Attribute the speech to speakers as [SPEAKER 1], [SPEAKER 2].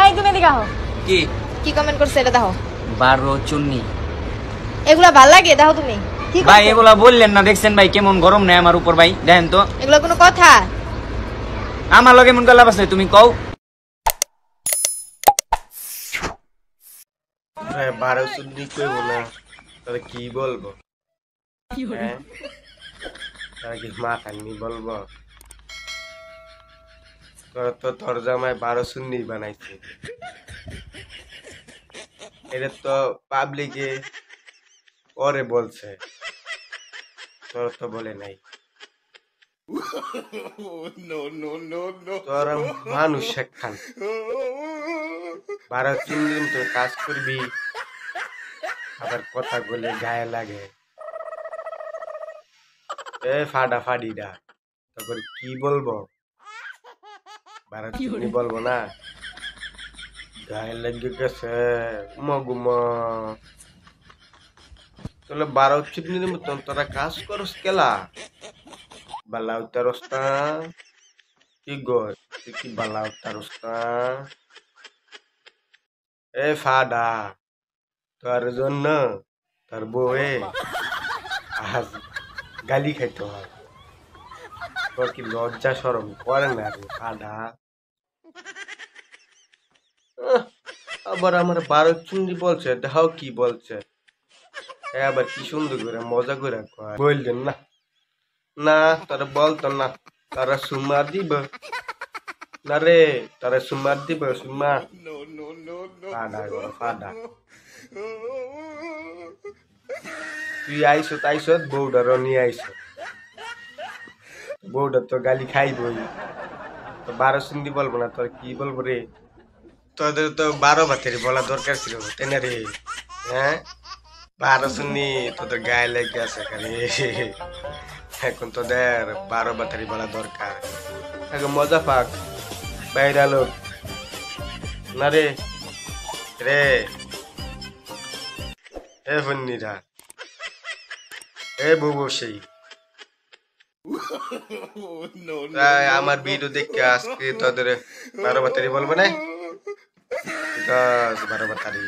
[SPEAKER 1] এই তুমি এদিকে আহো।
[SPEAKER 2] কি
[SPEAKER 1] কি কমেন্ট করছে এটা দেখো।
[SPEAKER 2] 12 চুন্নি
[SPEAKER 1] এগুলা ভাল লাগে দেখো তুমি। কি
[SPEAKER 2] ভাই
[SPEAKER 1] করছো?
[SPEAKER 2] এগুলা বললেন না, দেখছেন ভাই কেমন গরম নেই আমার উপর ভাই, দেখেন তো
[SPEAKER 1] এগুলা কোনো কথা?
[SPEAKER 2] আমার লগে মন গলা আছে তুমি কও।
[SPEAKER 3] 12 চুন্নি কইব না তাহলে কি বলবো? হ্যাঁ তারা কি মাথা নি বলবো? তোর তো তোর জামাই 12 চুন্নি বানাইছে, এটা তো পাবলিকে ওরে বলছে, তোর তো বলে নাই। তোর মানুষ খান 12 চুন্নি তো কাজ করবি, আবার কথা বলে গায়ে লাগে। এ ফাডা ফাডিডা তারপর কি বলবো? 12 চুন্নি বলবো না, গায়ে লেগে গেছে মগুমা। তাহলে 12 চুন্নির মতন তোরা কাজ করস কেলা? বালা উতারস না কি গো? তুই কি বালা উতারস না? এ ফাডা তোর জন্য তোর বউয়ে আজ গালি খাইতে হয়, তোর কি লজ্জা শরম করে না রে ফাডা? আহ, আবার আমার 12 চুন্নি বলছে, দেখাও কি বলছে। আবার কি সুন্দর করে মজা করে কয়, বললেন না না তারা বলতো না, তারা সুমা দিব না রে, তারা সুমা দিব সুমা। ফাডা গো ফাডা, তুই আইসত বউডারও নিয়ে আইসত, বউডার তো গালি খাইবই, তো 12 চুন্নি বলবো না তোর কি বলবো রে? তোদের তো 12 ভাতের বলা দরকার ছিল তাই না রে? হ্যাঁ 12 চুন্নি তোদের গায়ে লেগে আছে খালি, এখন তোদের 12 ভাতারি বলা দরকার। এখন মজা পাক বাইরে আলো না রে রে। এ ফন্নিরা এ বউ সেই আমার ভিডিও দেখে আজকে তোদের 12 ভাতারি বলবো না, 12 ভাতারি।